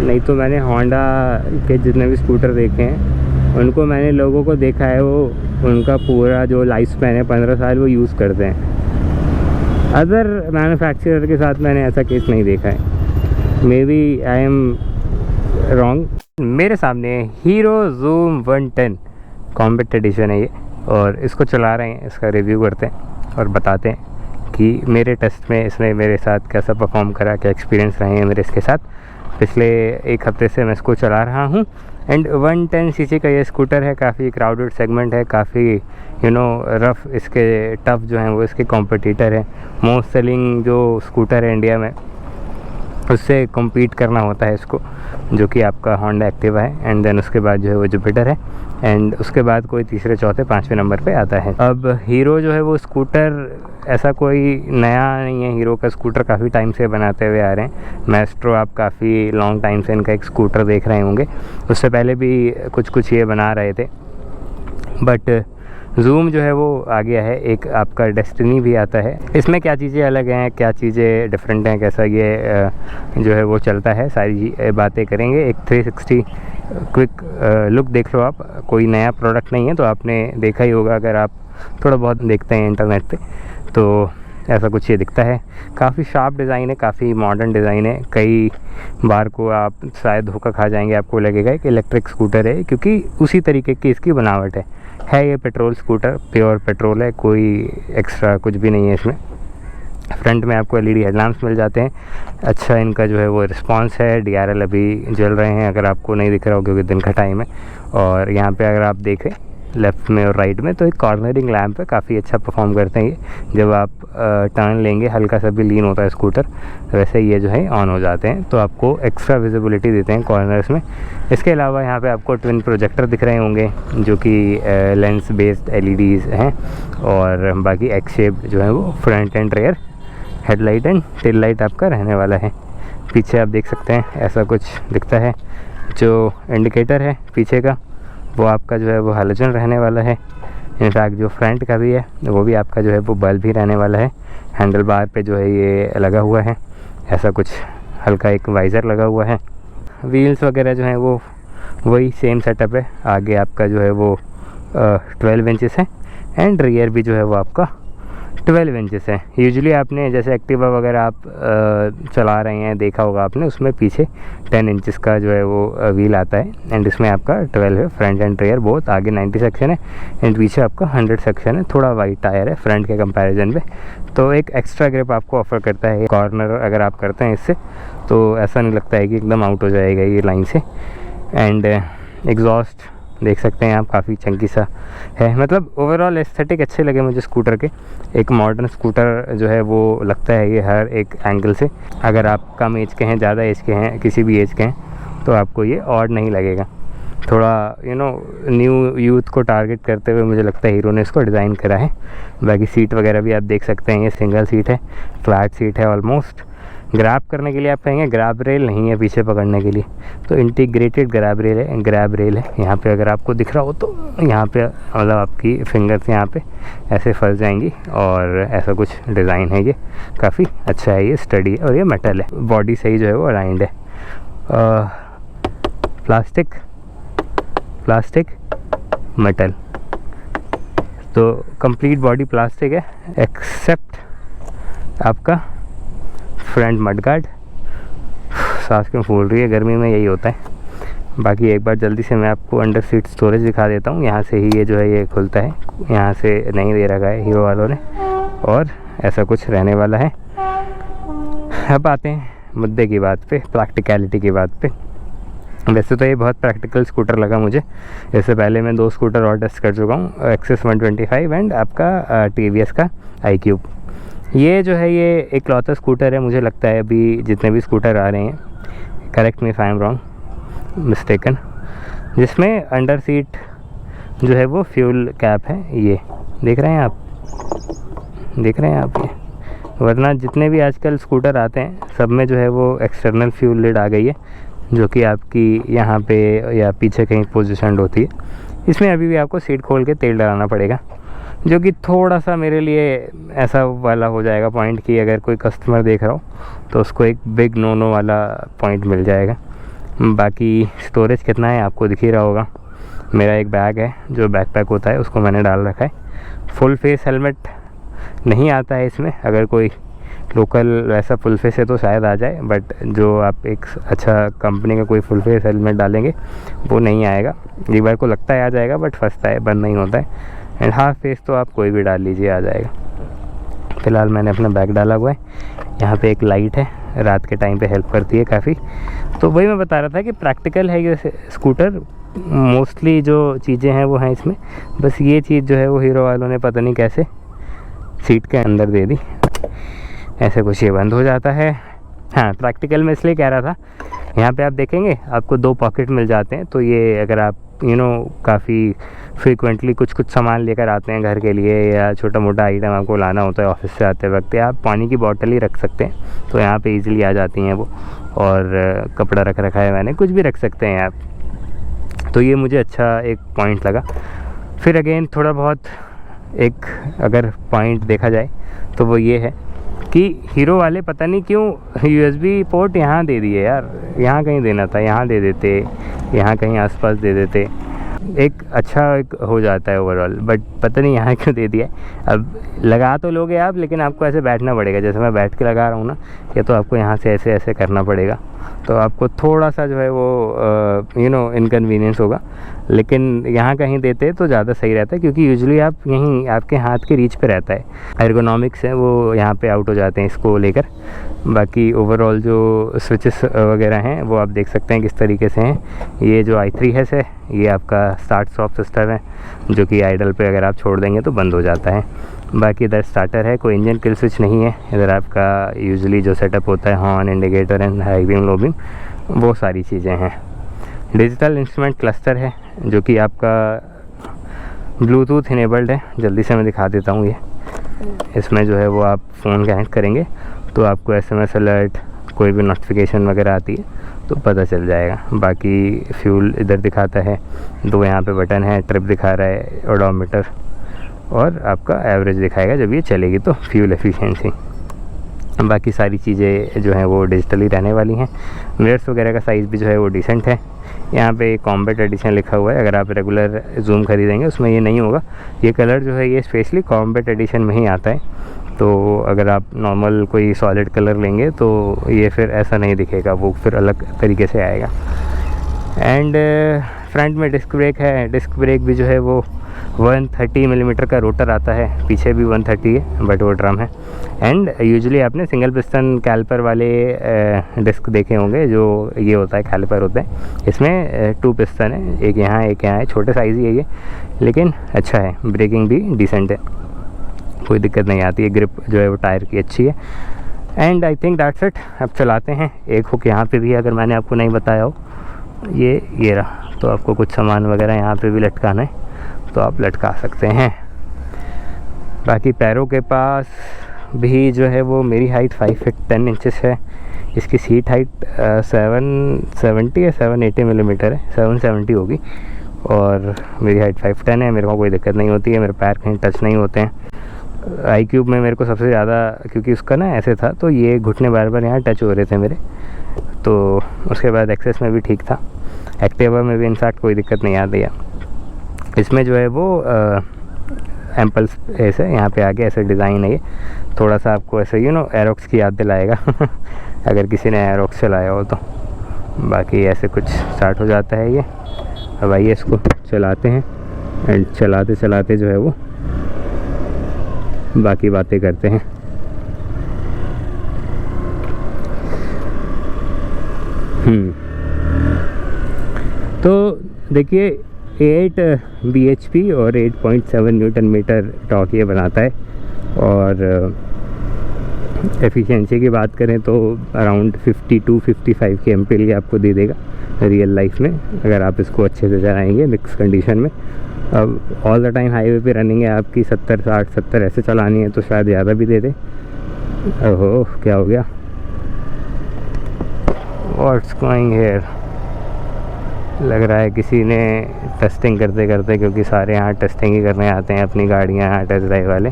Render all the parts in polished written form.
नहीं तो मैंने होंडा के जितने भी स्कूटर देखे हैं उनको मैंने लोगों को देखा है, वो उनका पूरा जो लाइफ स्पैन है 15 साल वो यूज़ करते हैं। अदर मैन्युफैक्चरर के साथ मैंने ऐसा केस नहीं देखा है। Maybe I am wrong. मेरे सामने हीरो ज़ूम 110 कॉम्बैट एडिशन है ये, और इसको चला रहे हैं, इसका रिव्यू करते हैं और बताते हैं कि मेरे टेस्ट में इसने मेरे साथ कैसा परफॉर्म करा, क्या एक्सपीरियंस रहे हैं मेरे इसके साथ। पिछले एक हफ्ते से मैं इसको चला रहा हूँ। एंड 110 सीसी का ये स्कूटर है, काफ़ी क्राउडेड सेगमेंट है, काफ़ी रफ़ इसके टफ़ जो हैं वो इसके कॉम्पिटिटर है। मोस्ट सेलिंग जो स्कूटर है इंडिया में उससे कम्पीट करना होता है इसको, जो कि आपका होंडा एक्टिवा है। एंड देन उसके बाद जो है वो जुपिटर है, एंड उसके बाद कोई तीसरे चौथे पाँचवें नंबर पे आता है। अब हीरो जो है वो स्कूटर ऐसा कोई नया नहीं है, हीरो का स्कूटर काफ़ी टाइम से बनाते हुए आ रहे हैं। मैस्ट्रो आप काफ़ी लॉन्ग टाइम से इनका एक स्कूटर देख रहे होंगे, उससे पहले भी कुछ ये बना रहे थे। बट ज़ूम जो है वो आ गया है, एक आपका डेस्टिनी भी आता है। इसमें क्या चीज़ें अलग हैं, क्या चीज़ें डिफरेंट हैं, कैसा ये जो है वो चलता है, सारी बातें करेंगे। एक 360 क्विक लुक देख लो आप। कोई नया प्रोडक्ट नहीं है, तो आपने देखा ही होगा अगर आप थोड़ा बहुत देखते हैं इंटरनेट पे, तो ऐसा कुछ ये दिखता है। काफ़ी शार्प डिज़ाइन है, काफ़ी मॉडर्न डिज़ाइन है। कई बार को आप शायद धोखा खा जाएंगे, आपको लगेगा कि इलेक्ट्रिक स्कूटर है, क्योंकि उसी तरीके की इसकी बनावट है। ये पेट्रोल स्कूटर, प्योर पेट्रोल है, कोई एक्स्ट्रा कुछ भी नहीं है इसमें। फ्रंट में आपको एलईडी हेडलैम्प्स मिल जाते हैं। अच्छा इनका जो है वो रिस्पांस है। डीआरएल अभी जल रहे हैं, अगर आपको नहीं दिख रहा हो क्योंकि दिन का टाइम है। और यहाँ पे अगर आप देखें लेफ़्ट में और राइट में, तो एक कॉर्नरिंग लैम्प है, काफ़ी अच्छा परफॉर्म करते हैं ये। जब आप टर्न लेंगे, हल्का सा भी लीन होता है स्कूटर, वैसे ये जो है ऑन हो जाते हैं, तो आपको एक्स्ट्रा विजिबिलिटी देते हैं कॉर्नर्स में। इसके अलावा यहाँ पे आपको ट्विन प्रोजेक्टर दिख रहे होंगे, जो कि लेंस बेस्ड एलईडीज़ हैं। और बाकी एक्स शेप जो है वो front and rear headlight and tail light आपका रहने वाला है। पीछे आप देख सकते हैं ऐसा कुछ दिखता है। जो इंडिकेटर है पीछे का वो आपका जो है वो हैलोजन रहने वाला है। इनफैक्ट जो फ्रंट का भी है वो भी आपका जो है वो बल्ब ही रहने वाला है। हैंडल बार पे जो है ये लगा हुआ है, ऐसा कुछ हल्का एक वाइज़र लगा हुआ है। व्हील्स वगैरह जो हैं वो वही सेम सेटअप है। आगे आपका जो है वो 12 इंचेस है, एंड रियर भी जो है वो आपका 12 इंचेस है। यूजुअली आपने जैसे एक्टिवा वगैरह आप चला रहे हैं, देखा होगा आपने, उसमें पीछे 10 इंचेस का जो है वो व्हील आता है, एंड इसमें आपका 12 है। Front end rear both. आगे 90 सेक्शन है एंड पीछे आपका 100 सेक्शन है। थोड़ा वाइड टायर है फ्रंट के कंपैरिजन में, तो एक एक्स्ट्रा ग्रिप आपको ऑफर करता है। कॉर्नर अगर आप करते हैं इससे, तो ऐसा नहीं लगता है कि एकदम आउट हो जाएगा ये लाइन से। एंड एग्जॉस्ट देख सकते हैं आप, काफ़ी चंकी सा है। मतलब ओवरऑल एस्थेटिक अच्छे लगे मुझे स्कूटर के। एक मॉडर्न स्कूटर जो है वो लगता है ये हर एक एंगल से। अगर आप कम एज के हैं, ज़्यादा एज के हैं, किसी भी एज के हैं, तो आपको ये ऑड नहीं लगेगा। थोड़ा न्यू यूथ को टारगेट करते हुए मुझे लगता है हीरो ने इसको डिज़ाइन करा है। बाकी सीट वगैरह भी आप देख सकते हैं, ये सिंगल सीट है, फ्लैट सीट है ऑलमोस्ट। ग्रैब करने के लिए आप कहेंगे, ग्रैब रेल नहीं है पीछे पकड़ने के लिए, तो इंटीग्रेटेड ग्रैब रेल है। ग्रैब रेल है यहाँ पे, अगर आपको दिख रहा हो तो यहाँ पे मतलब आपकी फिंगर्स यहाँ पे ऐसे फंस जाएंगी, और ऐसा कुछ डिज़ाइन है। ये काफ़ी अच्छा है, ये स्टडी है और ये मेटल है। बॉडी सही जो है वो अलाइंड है। प्लास्टिक मेटल, तो कंप्लीट बॉडी प्लास्टिक है एक्सेप्ट आपका फ्रंट मड गार्ड। सांस क्यों फूल रही है, गर्मी में यही होता है। बाकी एक बार जल्दी से मैं आपको अंडर सीट स्टोरेज दिखा देता हूँ। यहाँ से ही ये जो है ये खुलता है, यहाँ से नहीं दे रखा है हीरो वालों ने, और ऐसा कुछ रहने वाला है। अब आते हैं मुद्दे की बात पे, प्रैक्टिकलिटी की बात पे। वैसे तो ये बहुत प्रैक्टिकल स्कूटर लगा मुझे। इससे पहले मैं 2 स्कूटर और टेस्ट कर चुका हूँ, एक्सेस 125 एंड आपका TVS का iQube। ये जो है ये एक लौता स्कूटर है मुझे लगता है अभी जितने भी स्कूटर आ रहे हैं, correct me if I am wrong mistaken, जिसमें अंडर सीट जो है वो फ्यूल कैप है। ये देख रहे हैं आप, देख रहे हैं आप ये। वरना जितने भी आजकल स्कूटर आते हैं सब में जो है वो एक्सटर्नल फ्यूल लिड आ गई है, जो कि आपकी यहाँ पे या पीछे कहीं पोजीशनड होती है। इसमें अभी भी आपको सीट खोल के तेल डालना पड़ेगा, जो कि थोड़ा सा मेरे लिए ऐसा वाला हो जाएगा पॉइंट कि अगर कोई कस्टमर देख रहा हो तो उसको एक बिग नो वाला पॉइंट मिल जाएगा। बाकी स्टोरेज कितना है आपको दिख ही रहा होगा। मेरा एक बैग है जो बैकपैक होता है, उसको मैंने डाल रखा है। फुल फेस हेलमेट नहीं आता है इसमें, अगर कोई लोकल वैसा फुल फेस है तो शायद आ जाए, बट जो आप एक अच्छा कंपनी का कोई फुल फेस हेलमेट डालेंगे वो नहीं आएगा। एक बार को लगता है आ जाएगा, बट फंसता है, बंद नहीं होता है। एंड हाफ फेस तो आप कोई भी डाल लीजिए, आ जाएगा। फ़िलहाल मैंने अपना बैग डाला हुआ है। यहाँ पे एक लाइट है, रात के टाइम पे हेल्प करती है काफ़ी। तो वही मैं बता रहा था कि प्रैक्टिकल है ये स्कूटर। मोस्टली जो चीज़ें हैं वो हैं इसमें, बस ये चीज़ जो है वो हीरो वालों ने पता नहीं कैसे सीट के अंदर दे दी, ऐसे कुछ ये बंद हो जाता है। हाँ, प्रैक्टिकल में इसलिए कह रहा था, यहाँ पे आप देखेंगे आपको 2 पॉकेट मिल जाते हैं। तो ये अगर आप काफ़ी फ्रीक्वेंटली कुछ सामान लेकर आते हैं घर के लिए, या छोटा मोटा आइटम आपको लाना होता है ऑफिस से आते वक्त, या आप पानी की बॉटल ही रख सकते हैं, तो यहाँ पे इजीली आ जाती हैं वो। और कपड़ा रख रखा है मैंने, कुछ भी रख सकते हैं आप। तो ये मुझे अच्छा एक पॉइंट लगा। फिर अगेन थोड़ा बहुत एक अगर पॉइंट देखा जाए तो वो ये है कि हीरो वाले पता नहीं क्यों USB पोर्ट यहाँ दे दिए यार। यहाँ कहीं देना था, यहाँ दे देते, यहाँ कहीं आसपास दे देते, एक अच्छा एक हो जाता है ओवरऑल, बट पता नहीं यहाँ क्यों दे दिया है। अब लगा तो लोगे आप, लेकिन आपको ऐसे बैठना पड़ेगा, जैसे मैं बैठ के लगा रहा हूँ ना, या तो आपको यहाँ से ऐसे ऐसे करना पड़ेगा, तो आपको थोड़ा सा जो है वो इनकन्वीनियंस होगा। लेकिन यहाँ कहीं देते तो ज़्यादा सही रहता है, क्योंकि यूजुअली आप यहीं आपके हाथ के रीच पे रहता है। एर्गोनॉमिक्स है वो यहाँ पे आउट हो जाते हैं इसको लेकर। बाकी ओवरऑल जो स्विचेस वगैरह हैं वो आप देख सकते हैं किस तरीके से हैं। ये जो i3 है ये आपका स्टार्ट स्टॉप सिस्टम है, जो कि आइडल पे अगर आप छोड़ देंगे तो बंद हो जाता है। बाकी इधर स्टार्टर है, कोई इंजन किल स्विच नहीं है। इधर आपका यूजुअली जो सेटअप होता है, horn, indicator and high beam, low beam, वो सारी चीज़ें हैं। डिजिटल इंस्ट्रूमेंट क्लस्टर है जो कि आपका ब्लूटूथ इनेबल्ड है। जल्दी से मैं दिखा देता हूँ। ये इसमें जो है वो आप फ़ोन कनेक्ट करेंगे तो आपको SMS अलर्ट, कोई भी नोटिफिकेशन वगैरह आती है तो पता चल जाएगा। बाकी फ्यूल इधर दिखाता है, 2 यहाँ पे बटन है, ट्रिप दिखा रहा है, ओडोमीटर, और आपका एवरेज दिखाएगा जब ये चलेगी तो फ्यूल एफिशिएंसी। बाकी सारी चीज़ें जो हैं वो डिजिटली रहने वाली हैं। मिरर्स वगैरह का साइज़ भी जो है वो डिसेंट है। यहाँ पे कॉम्बैट एडिशन लिखा हुआ है, अगर आप रेगुलर जूम खरीदेंगे उसमें ये नहीं होगा। ये कलर जो है ये स्पेशली कॉम्बैट एडिशन में ही आता है। तो अगर आप नॉर्मल कोई सॉलिड कलर लेंगे तो ये फिर ऐसा नहीं दिखेगा, वो फिर अलग तरीके से आएगा। एंड फ्रंट में डिस्क ब्रेक है। डिस्क ब्रेक भी जो है वो 130 मिलीमीटर का रोटर आता है, पीछे भी 130 है, बट वो ड्रम है। एंड यूजुअली आपने सिंगल पिस्टन कैलिपर वाले डिस्क देखे होंगे, जो ये होता है कैलिपर होता है। इसमें 2 पिस्टन है, एक यहाँ है, छोटे साइज़ ही है ये, लेकिन अच्छा है। ब्रेकिंग भी डिसेंट है, कोई दिक्कत नहीं आती है। ग्रिप जो है वो टायर की अच्छी है। And I think that's it. अब चलाते हैं। एक हुक यहाँ पे भी, अगर मैंने आपको नहीं बताया हो, ये रहा। तो आपको कुछ सामान वगैरह यहाँ पे भी लटकाना है तो आप लटका सकते हैं। बाकी पैरों के पास भी जो है वो मेरी हाइट 5 फीट 10 इंचेस है। इसकी सीट हाइट 770 या 780 मिलीमीटर है, 770 होगी। और मेरी हाइट 5'10" है। मेरे को कोई दिक्कत नहीं होती है, मेरे पैर कहीं टच नहीं होते हैं। iQube में मेरे को सबसे ज़्यादा, क्योंकि उसका ना ऐसे था तो ये घुटने बार बार यहाँ टच हो रहे थे मेरे, तो उसके बाद एक्सेस में भी ठीक था। एक्टिवा में भी इनफैक्ट कोई दिक्कत नहीं आती है। इसमें जो है वो एम्पल स्पेस है, यहाँ पे आगे ऐसे डिज़ाइन है। ये थोड़ा सा आपको ऐसे एरोक्स की याद दिलाएगा अगर किसी ने एरोक्स चलाया हो तो। बाकी ऐसे कुछ स्टार्ट हो जाता है ये। अब आइए इसको चलाते हैं, एंड चलाते चलाते जो है वो बाकी बातें करते हैं। तो देखिए 8 bhp और 8.7 न्यूटन मीटर टॉर्क ये बनाता है। और एफिशिएंसी की बात करें तो अराउंड 52-55 kmpl ये आपको दे देगा रियल लाइफ में, अगर आप इसको अच्छे से चलाएंगे मिक्स कंडीशन में। अब ऑल द टाइम हाईवे पे रनिंग है आपकी 70, 60, 70 ऐसे चलानी है तो शायद ज़्यादा भी दे दे। ओहो, क्या हो गया? What's going here? लग रहा है किसी ने टेस्टिंग करते करते, क्योंकि सारे यहाँ टेस्टिंग ही करने आते हैं अपनी गाड़ियाँ यहाँ टेस्ट ड्राइव वाले।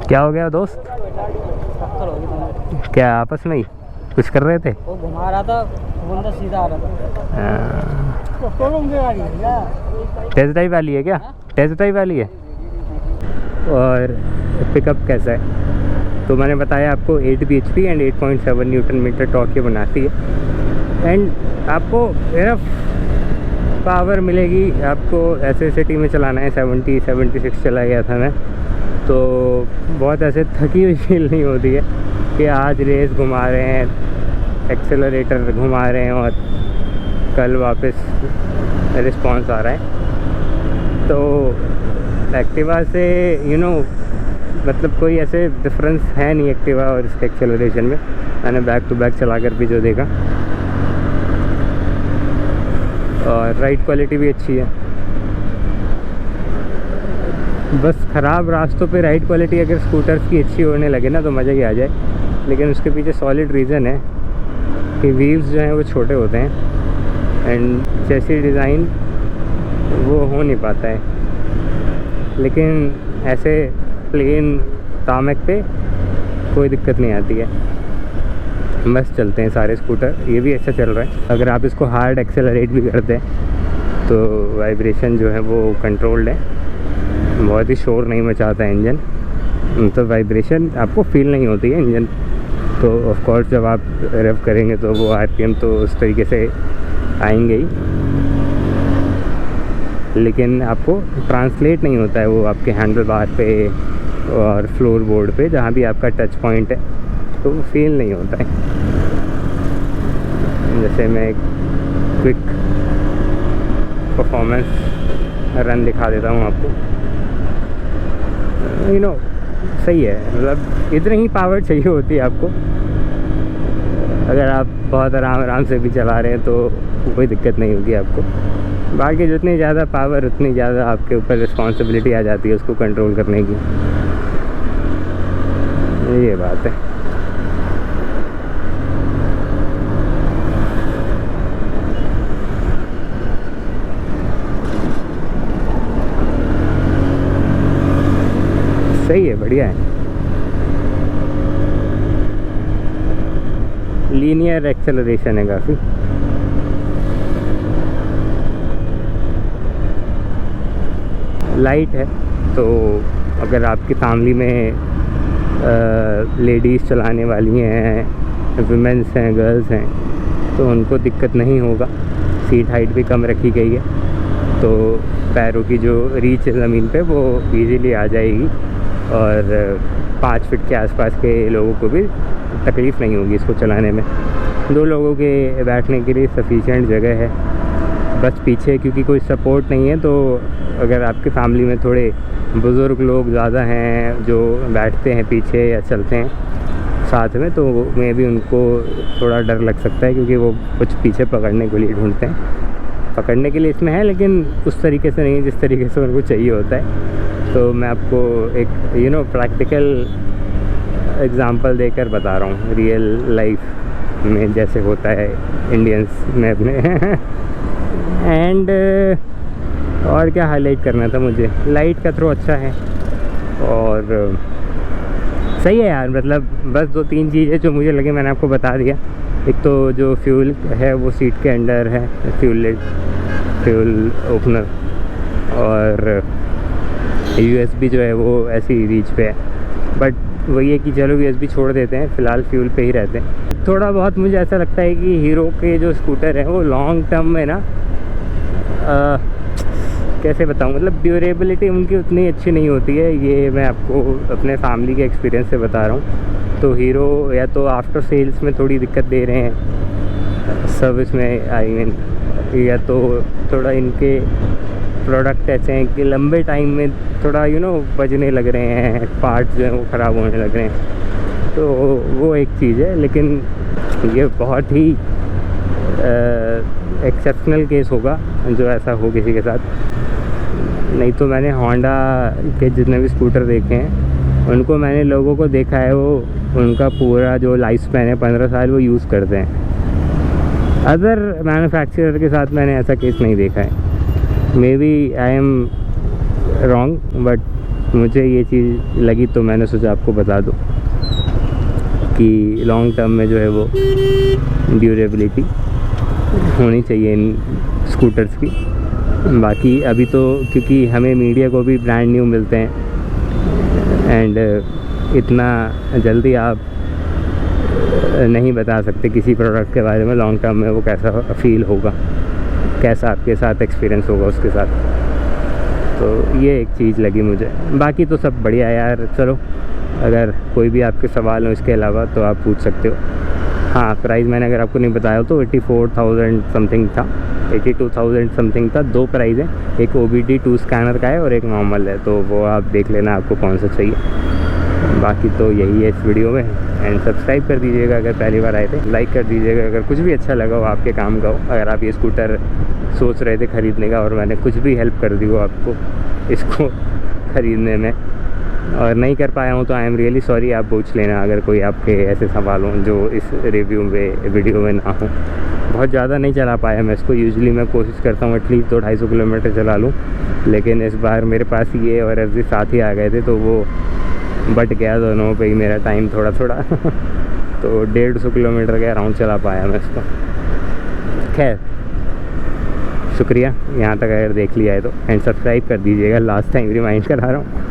क्या हो गया दोस्त? क्या आपस में ही कुछ कर रहे थे? वो घुमा रहा था, बंदा सीधा आ रहा था। टेस्ट ड्राइव वाली है क्या? टेस्ट ड्राइव वाली है। और पिकअप कैसा है? तो मैंने बताया आपको 8 bhp and 8.7 newton metre torque ये बनाती है एंड आपको इनफ पावर मिलेगी। आपको ऐसे सिटी में चलाना है, 76 चला गया था मैं, तो बहुत ऐसे थकी हुई फील नहीं होती है कि आज रेस घुमा रहे हैं, एक्सेलरेटर घुमा रहे हैं और कल वापस रिस्पॉन्स आ रहा है। तो एक्टिवा से मतलब कोई ऐसे डिफरेंस है नहीं एक्टिवा और इसके एक्सेलरेशन में। मैंने बैक टू बैक चला कर भी जो देखा, और राइड क्वालिटी भी अच्छी है। बस ख़राब रास्तों पे राइड क्वालिटी अगर स्कूटर्स की अच्छी होने लगे ना तो मज़ा ही आ जाए, लेकिन उसके पीछे सॉलिड रीज़न है कि व्हील्स जो हैं वो छोटे होते हैं एंड चेसी डिज़ाइन वो हो नहीं पाता है। लेकिन ऐसे प्लेन तामक पे कोई दिक्कत नहीं आती है, मस्त चलते हैं सारे स्कूटर। ये भी अच्छा चल रहा है। अगर आप इसको हार्ड एक्सेलरेट भी करते हैं तो वाइब्रेशन जो है वो कंट्रोल्ड है, बहुत ही शोर नहीं मचाता है इंजन, तो वाइब्रेशन आपको फील नहीं होती है इंजन। तो ऑफ कोर्स जब आप रेव करेंगे तो वो आरपीएम तो उस तरीके से आएंगे ही, लेकिन आपको ट्रांसलेट नहीं होता है वो आपके हैंडल बार पे और फ्लोर बोर्ड पे, जहाँ भी आपका टच पॉइंट है, तो वो फील नहीं होता है। जैसे मैं एक क्विक परफॉर्मेंस रन दिखा देता हूँ आपको। सही है, मतलब इतनी ही पावर चाहिए होती है आपको। अगर आप बहुत आराम से भी चला रहे हैं तो कोई दिक्कत नहीं होगी आपको। बाकी जितनी ज़्यादा पावर उतनी ज़्यादा आपके ऊपर रिस्पॉन्सिबिलिटी आ जाती है उसको कंट्रोल करने की, ये बात है। सही है, बढ़िया है। लीनियर एक्सेलरेशन है काफ़ी। लाइट है, तो अगर आपकी फैमिली में लेडीज़ चलाने वाली हैं, वुमेंस हैं, गर्ल्स हैं, तो उनको दिक्कत नहीं होगा। सीट हाइट भी कम रखी गई है, तो पैरों की जो रीच ज़मीन पे वो इजीली आ जाएगी और 5 फीट के आसपास के लोगों को भी तकलीफ़ नहीं होगी इसको चलाने में। 2 लोगों के बैठने के लिए सफिशिएंट जगह है। बस पीछे क्योंकि कोई सपोर्ट नहीं है, तो अगर आपकी फैमिली में थोड़े बुज़ुर्ग लोग ज़्यादा हैं जो बैठते हैं पीछे या चलते हैं साथ में, तो मैं भी उनको थोड़ा डर लग सकता है, क्योंकि वो कुछ पीछे पकड़ने के लिए ढूंढते हैं। पकड़ने के लिए इसमें है, लेकिन उस तरीके से नहीं जिस तरीके से उनको चाहिए होता है। तो मैं आपको एक प्रैक्टिकल एग्ज़ाम्पल देकर बता रहा हूँ, रियल लाइफ में जैसे होता है इंडियंस में अपने एंड और क्या हाईलाइट करना था मुझे। लाइट का थ्रो अच्छा है और सही है यार। मतलब बस 2-3 चीज़ें जो मुझे लगे मैंने आपको बता दिया। एक तो जो फ्यूल है वो सीट के अंडर है, फ्यूल ओपनर, और USB जो है वो ऐसी रीच पे है। बट वही है कि चलो USB छोड़ देते हैं, फ़िलहाल फ्यूल पे ही रहते हैं। थोड़ा बहुत मुझे ऐसा लगता है कि हीरो के जो स्कूटर हैं वो लॉन्ग टर्म में ना कैसे बताऊँ, मतलब ड्यूरेबिलिटी उनकी उतनी अच्छी नहीं होती है। ये मैं आपको अपने फैमिली के एक्सपीरियंस से बता रहा हूँ। तो हीरो या तो आफ्टर सेल्स में थोड़ी दिक्कत दे रहे हैं, सर्विस में आई मीन, या तो थोड़ा इनके प्रोडक्ट ऐसे हैं कि लंबे टाइम में थोड़ा बजने लग रहे हैं, पार्ट्स जो हैं वो ख़राब होने लग रहे हैं। तो वो एक चीज़ है, लेकिन ये बहुत ही एक्सेप्शनल केस होगा जो ऐसा हो किसी के साथ। नहीं तो मैंने होंडा के जितने भी स्कूटर देखे हैं उनको मैंने लोगों को देखा है, वो उनका पूरा जो लाइफ स्पैन है 15 साल वो यूज़ करते हैं। अदर मैन्युफैक्चरर के साथ मैंने ऐसा केस नहीं देखा है। Maybe I am wrong, but मुझे ये चीज़ लगी तो मैंने सोचा आपको बता दूँ। कि लॉन्ग टर्म में जो है वो ड्यूरेबिलिटी होनी चाहिए इन स्कूटर्स की। बाकी अभी तो क्योंकि हमें मीडिया को भी ब्रांड न्यू मिलते हैं एंड इतना जल्दी आप नहीं बता सकते किसी प्रोडक्ट के बारे में लॉन्ग टर्म में वो कैसा फील होगा, कैसा आपके साथ एक्सपीरियंस होगा उसके साथ। तो ये एक चीज़ लगी मुझे। बाकी तो सब बढ़िया यार। चलो, अगर कोई भी आपके सवाल हो इसके अलावा तो आप पूछ सकते हो। हाँ, प्राइस मैंने अगर आपको नहीं बताया तो 84,000 समथिंग था, 82,000 समथिंग था। दो प्राइस है, एक OBD2 स्कैनर का है और एक नॉर्मल है, तो वो आप देख लेना आपको कौन सा चाहिए। बाकी तो यही है इस वीडियो में। एंड सब्सक्राइब कर दीजिएगा अगर पहली बार आए थे, लाइक कर दीजिएगा अगर कुछ भी अच्छा लगा हो, आपके काम का हो। अगर आप ये स्कूटर सोच रहे थे ख़रीदने का और मैंने कुछ भी हेल्प कर दी हो आपको इसको ख़रीदने में और नहीं कर पाया हूँ तो आई एम रियली सॉरी। आप पूछ लेना अगर कोई आपके ऐसे सवाल हों जो इस वीडियो में ना हो। बहुत ज़्यादा नहीं चला पाया मैं इसको। यूजुअली मैं कोशिश करता हूँ एटलीस्ट 200-250 किलोमीटर चला लूँ, लेकिन इस बार मेरे पास ये और एफ साथ ही आ गए थे तो वो बट गया दोनों पे ही मेरा टाइम थोड़ा तो 150 किलोमीटर के अराउंड चला पाया मैं इसको। खैर, शुक्रिया यहाँ तक अगर देख लिया है तो। एंड सब्सक्राइब कर दीजिएगा, लास्ट टाइम रिमाइंड करा रहा हूँ।